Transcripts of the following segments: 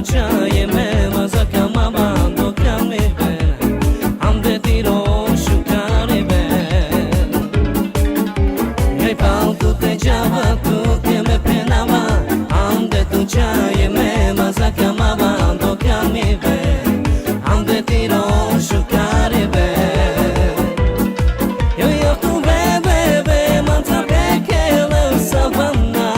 duchaye me mazaka mabando kame be ande tiro shukare be Ei pau tu te java tu que me penava ande duchaye me mazaka mabando kame be ande tiro shukare be Yo tu bebe manza pekele savana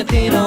Tiro